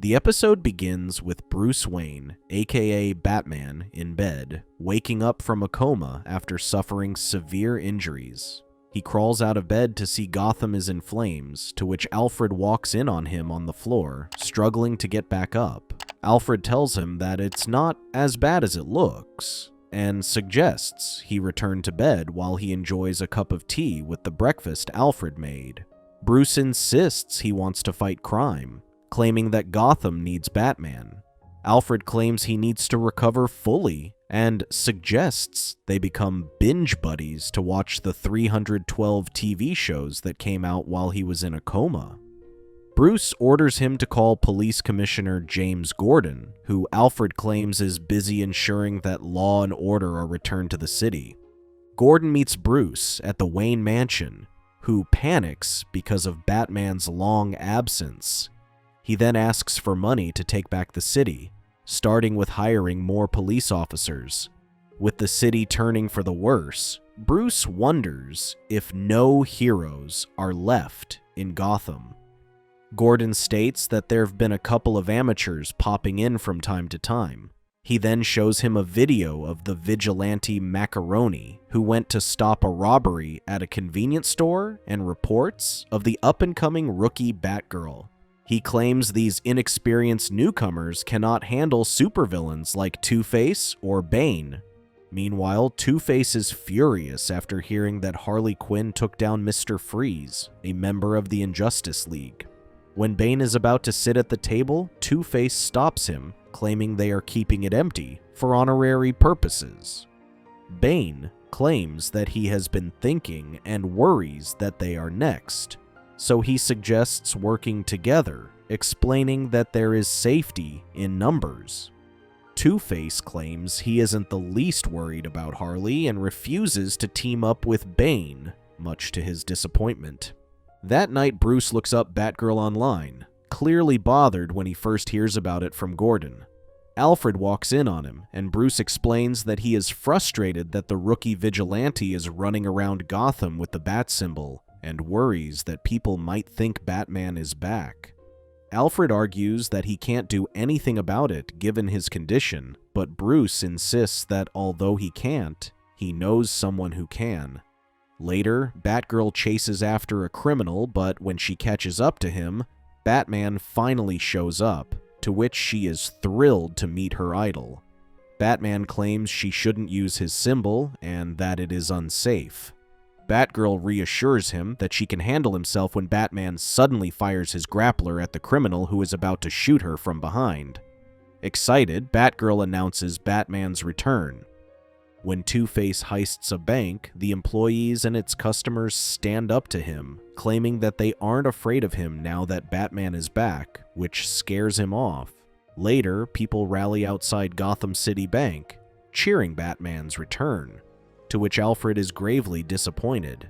The episode begins with Bruce Wayne, aka Batman, in bed, waking up from a coma after suffering severe injuries. He crawls out of bed to see Gotham is in flames, to which Alfred walks in on him on the floor, struggling to get back up. Alfred tells him that it's not as bad as it looks, and suggests he return to bed while he enjoys a cup of tea with the breakfast Alfred made. Bruce insists he wants to fight crime, claiming that Gotham needs Batman. Alfred claims he needs to recover fully and suggests they become binge buddies to watch the 312 TV shows that came out while he was in a coma. Bruce orders him to call Police Commissioner James Gordon, who Alfred claims is busy ensuring that law and order are returned to the city. Gordon meets Bruce at the Wayne Mansion, who panics because of Batman's long absence. He then asks for money to take back the city, starting with hiring more police officers. With the city turning for the worse, Bruce wonders if no heroes are left in Gotham. Gordon states that there have been a couple of amateurs popping in from time to time. He then shows him a video of the vigilante Macaroni, who went to stop a robbery at a convenience store, and reports of the up-and-coming rookie Batgirl. He claims these inexperienced newcomers cannot handle supervillains like Two-Face or Bane. Meanwhile, Two-Face is furious after hearing that Harley Quinn took down Mr. Freeze, a member of the Injustice League. When Bane is about to sit at the table, Two-Face stops him, claiming they are keeping it empty for honorary purposes. Bane claims that he has been thinking and worries that they are next, so he suggests working together, explaining that there is safety in numbers. Two-Face claims he isn't the least worried about Harley and refuses to team up with Bane, much to his disappointment. That night, Bruce looks up Batgirl online, clearly bothered when he first hears about it from Gordon. Alfred walks in on him, and Bruce explains that he is frustrated that the rookie vigilante is running around Gotham with the bat symbol, and worries that people might think Batman is back. Alfred argues that he can't do anything about it given his condition, but Bruce insists that although he can't, he knows someone who can. Later, Batgirl chases after a criminal, but when she catches up to him, Batman finally shows up, to which she is thrilled to meet her idol. Batman claims she shouldn't use his symbol and that it is unsafe. Batgirl reassures him that she can handle himself when Batman suddenly fires his grappler at the criminal who is about to shoot her from behind. Excited, Batgirl announces Batman's return. When Two-Face heists a bank, the employees and its customers stand up to him, claiming that they aren't afraid of him now that Batman is back, which scares him off. Later, people rally outside Gotham City Bank, cheering Batman's return, to which Alfred is gravely disappointed.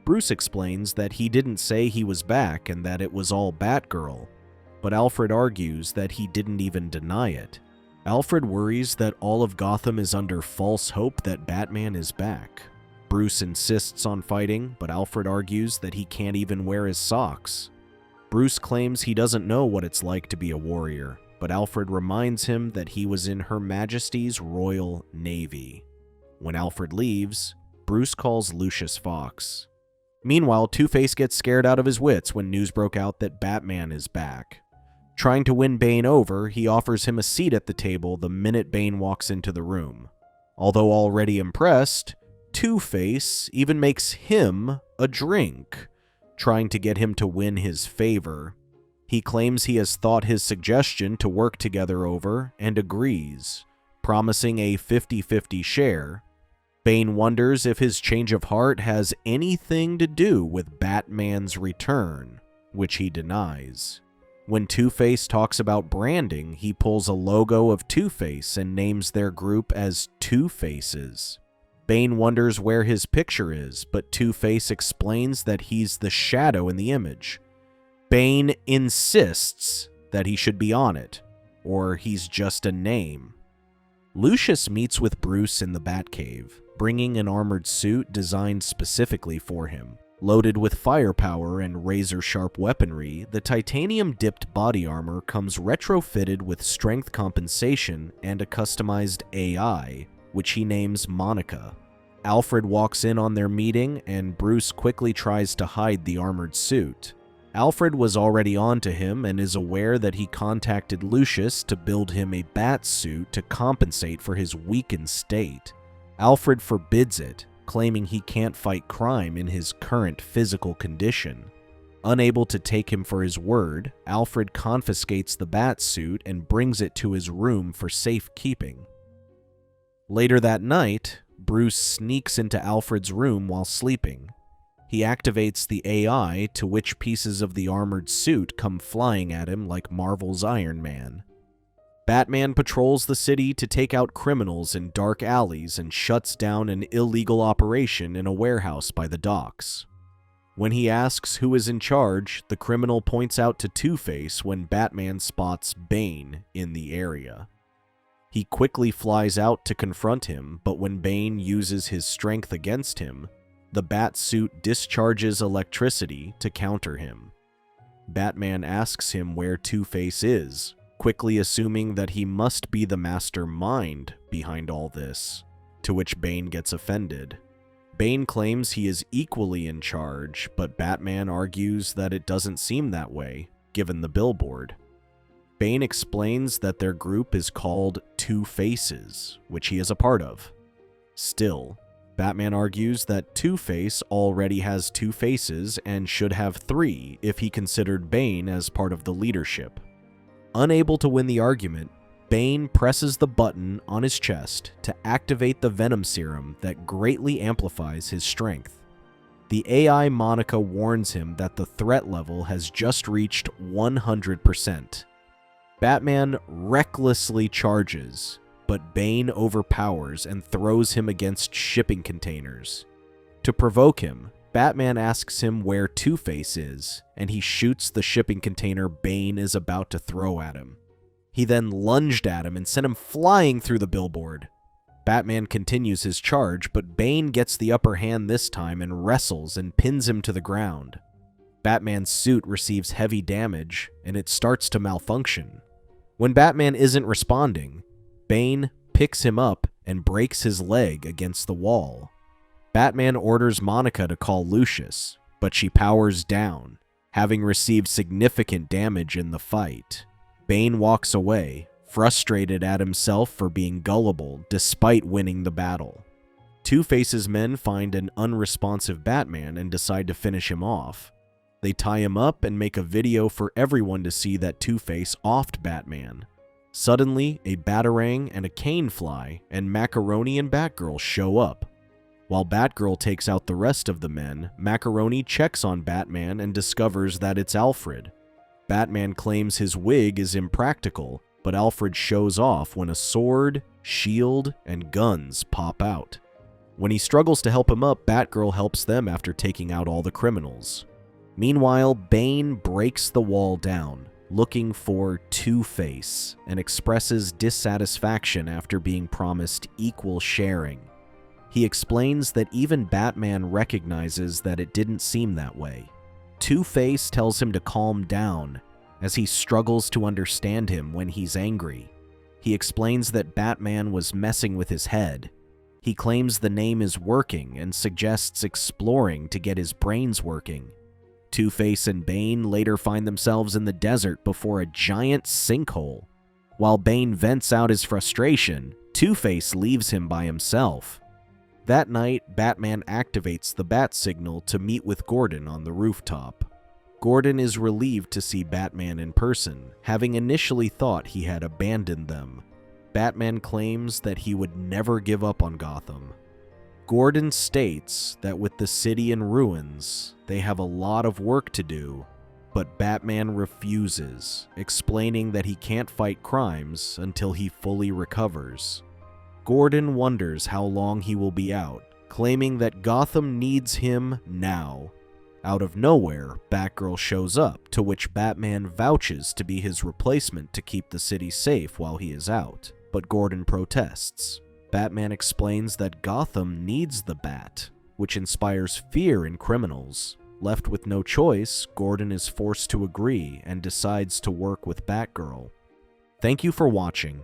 Bruce explains that he didn't say he was back and that it was all Batgirl, but Alfred argues that he didn't even deny it. Alfred worries that all of Gotham is under false hope that Batman is back. Bruce insists on fighting, but Alfred argues that he can't even wear his socks. Bruce claims he doesn't know what it's like to be a warrior, but Alfred reminds him that he was in Her Majesty's Royal Navy. When Alfred leaves, Bruce calls Lucius Fox. Meanwhile, Two-Face gets scared out of his wits when news broke out that Batman is back. Trying to win Bane over, he offers him a seat at the table the minute Bane walks into the room. Although already impressed, Two-Face even makes him a drink, trying to get him to win his favor. He claims he has thought his suggestion to work together over and agrees, promising a 50-50 share. Bane wonders if his change of heart has anything to do with Batman's return, which he denies. When Two-Face talks about branding, he pulls a logo of Two-Face and names their group as Two Faces. Bane wonders where his picture is, but Two-Face explains that he's the shadow in the image. Bane insists that he should be on it, or he's just a name. Lucius meets with Bruce in the Batcave, bringing an armored suit designed specifically for him. Loaded with firepower and razor-sharp weaponry, the titanium-dipped body armor comes retrofitted with strength compensation and a customized AI, which he names Monica. Alfred walks in on their meeting, and Bruce quickly tries to hide the armored suit. Alfred was already on to him and is aware that he contacted Lucius to build him a bat suit to compensate for his weakened state. Alfred forbids it, claiming he can't fight crime in his current physical condition. Unable to take him for his word, Alfred confiscates the bat suit and brings it to his room for safekeeping. Later that night, Bruce sneaks into Alfred's room while sleeping. He activates the AI, to which pieces of the armored suit come flying at him like Marvel's Iron Man. Batman patrols the city to take out criminals in dark alleys and shuts down an illegal operation in a warehouse by the docks. When he asks who is in charge, the criminal points out to Two-Face when Batman spots Bane in the area. He quickly flies out to confront him, but when Bane uses his strength against him, the bat suit discharges electricity to counter him. Batman asks him where Two-Face is, quickly assuming that he must be the mastermind behind all this, to which Bane gets offended. Bane claims he is equally in charge, but Batman argues that it doesn't seem that way, given the billboard. Bane explains that their group is called Two Faces, which he is a part of. Still, Batman argues that Two-Face already has two faces and should have three if he considered Bane as part of the leadership. Unable to win the argument, Bane presses the button on his chest to activate the Venom Serum that greatly amplifies his strength. The AI Monica warns him that the threat level has just reached 100%. Batman recklessly charges, but Bane overpowers and throws him against shipping containers. To provoke him, Batman asks him where Two-Face is, and he shoots the shipping container Bane is about to throw at him. He then lunged at him and sent him flying through the billboard. Batman continues his charge, but Bane gets the upper hand this time and wrestles and pins him to the ground. Batman's suit receives heavy damage, and it starts to malfunction. When Batman isn't responding, Bane picks him up and breaks his leg against the wall. Batman orders Monica to call Lucius, but she powers down, having received significant damage in the fight. Bane walks away, frustrated at himself for being gullible despite winning the battle. Two-Face's men find an unresponsive Batman and decide to finish him off. They tie him up and make a video for everyone to see that Two-Face offed Batman. Suddenly, a Batarang and a cane fly, and Macaroni and Batgirl show up. While Batgirl takes out the rest of the men, Macaroni checks on Batman and discovers that it's Alfred. Batman claims his wig is impractical, but Alfred shows off when a sword, shield, and guns pop out. When he struggles to help him up, Batgirl helps them after taking out all the criminals. Meanwhile, Bane breaks the wall down, looking for Two-Face, and expresses dissatisfaction after being promised equal sharing. He explains that even Batman recognizes that it didn't seem that way. Two-Face tells him to calm down, as he struggles to understand him when he's angry. He explains that Batman was messing with his head. He claims the name is working and suggests exploring to get his brains working. Two-Face and Bane later find themselves in the desert before a giant sinkhole. While Bane vents out his frustration, Two-Face leaves him by himself. That night, Batman activates the bat signal to meet with Gordon on the rooftop. Gordon is relieved to see Batman in person, having initially thought he had abandoned them. Batman claims that he would never give up on Gotham. Gordon states that with the city in ruins, they have a lot of work to do, but Batman refuses, explaining that he can't fight crimes until he fully recovers. Gordon wonders how long he will be out, claiming that Gotham needs him now. Out of nowhere, Batgirl shows up, to which Batman vouches to be his replacement to keep the city safe while he is out, but Gordon protests. Batman explains that Gotham needs the Bat. which inspires fear in criminals. Left with no choice, Gordon is forced to agree and decides to work with Batgirl. Thank you for watching.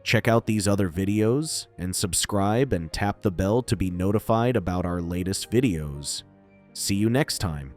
Check out these other videos, and subscribe and tap the bell to be notified about our latest videos. See you next time.